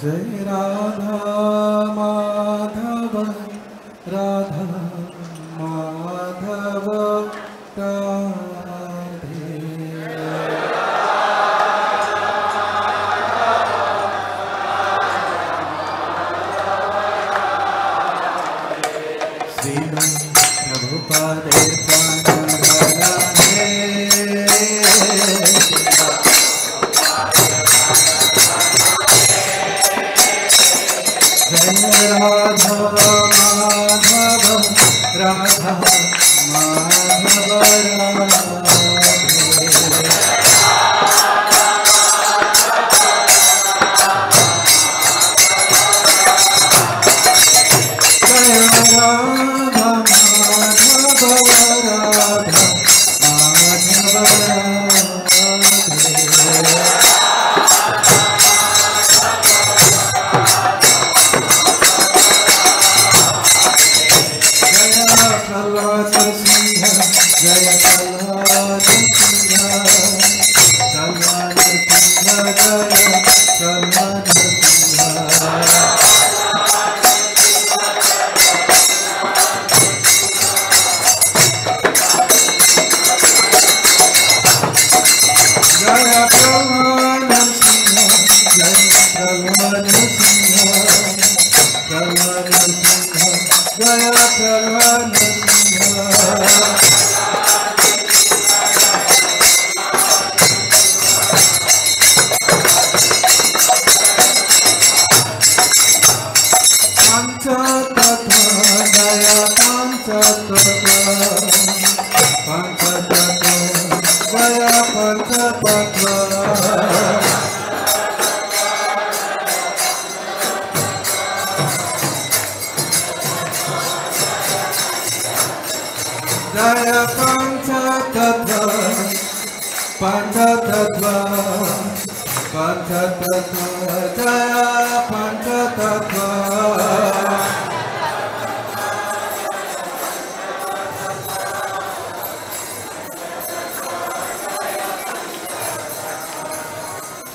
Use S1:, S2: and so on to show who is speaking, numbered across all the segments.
S1: Jai Radha Madhav Radha Madhav Radhe. Shrimad प्रभुपादे Radha Madhav Radha Madhav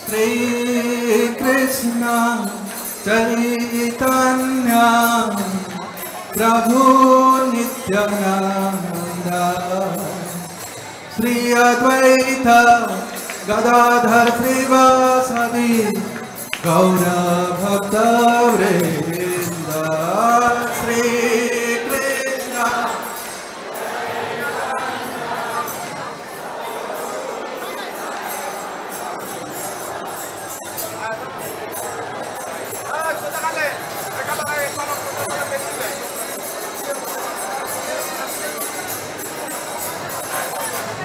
S1: Shri Krishna Chaitanya Prabhu Nityananda Shri Advaita Gadadhar Srivasadi Gaura Bhakta Vrinda Shri Krishna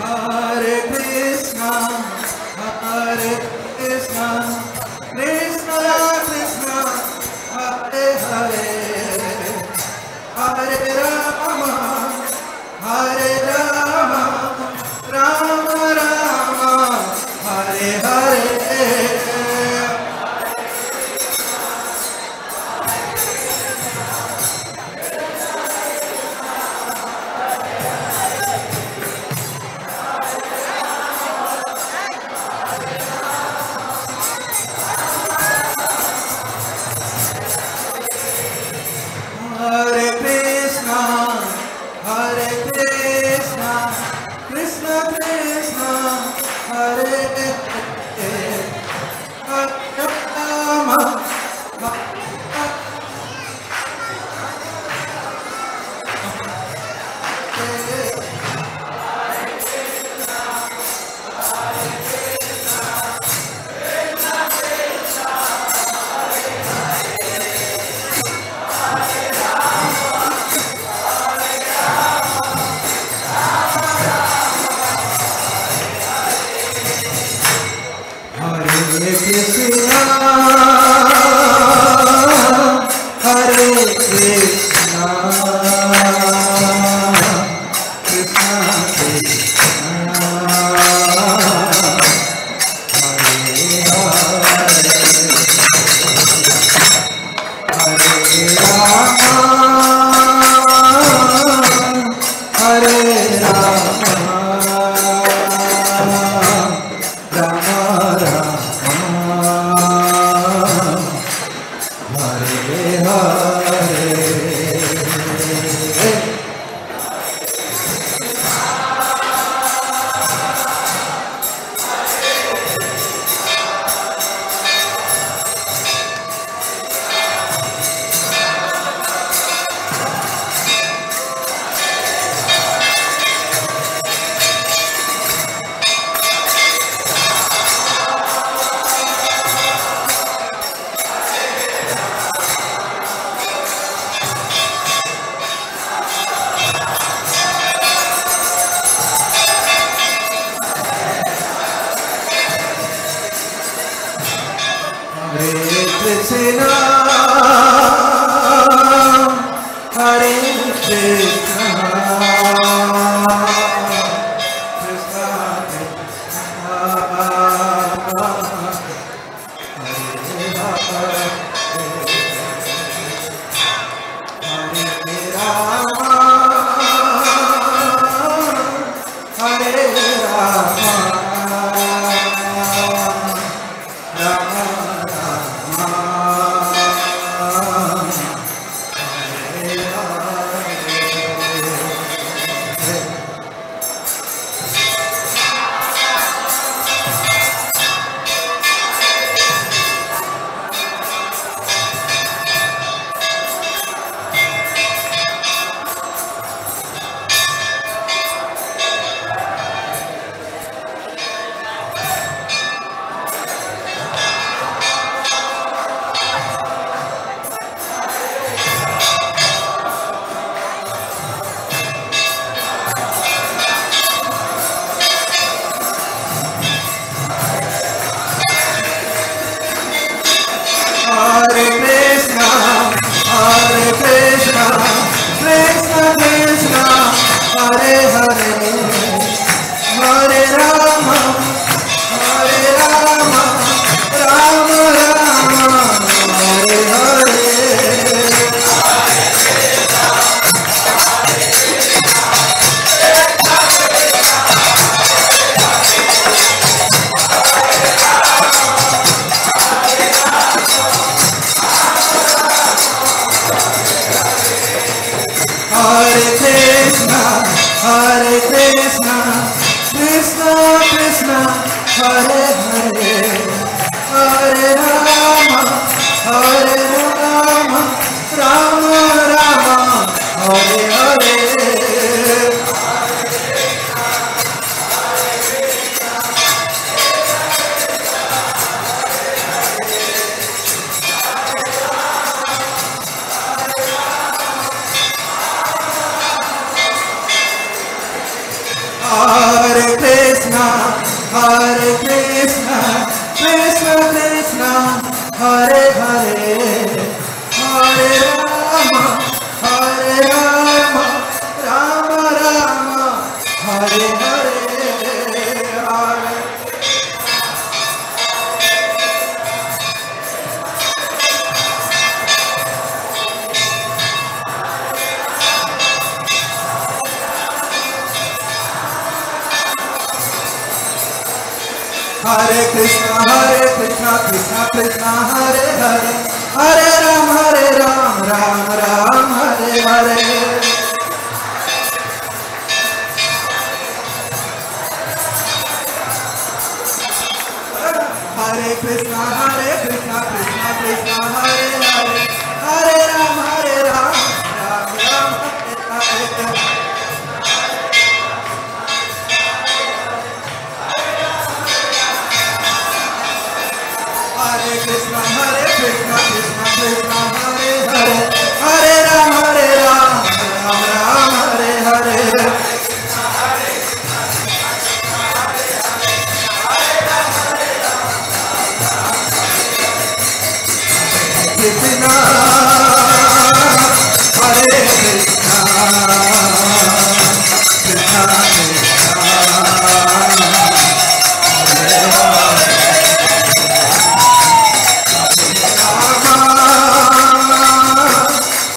S1: Hare Krishna, Hare Krishna, Krishna Krishna, Hare Krishna, Hare Krishna, Krishna Krishna, Hare Hare, Hare Rama, Hare Rama, Rama Hare Krishna, Hare Krishna, Krishna Krishna, Hare Hare, Hare Rama, Hare Rama, Rama Rama, Hare Hare. Hare Krishna, Hare Krishna, Krishna Krishna, Hare Hare, Hare Rama, Hare Rama, Rama Rama, Hare Hare. Hare Krishna, Hare Krishna, Krishna Krishna, Hare Hare, Hare Rama, Hare Rama, Rama Rama, Hare Hare, Hare. Hare Krishna, Krishna Krishna, Hare Hare, Hare Ram, Ram Ram, Hare Hare. Hare Krishna, Krishna Krishna, Hare Hare, Hare Ram, Ram Ram, Hare Hare. Hare Krishna, Krishna Krishna, Hare Hare, Hare Ram, Ram Ram, Hare Hare. Krishna, Hare Krishna,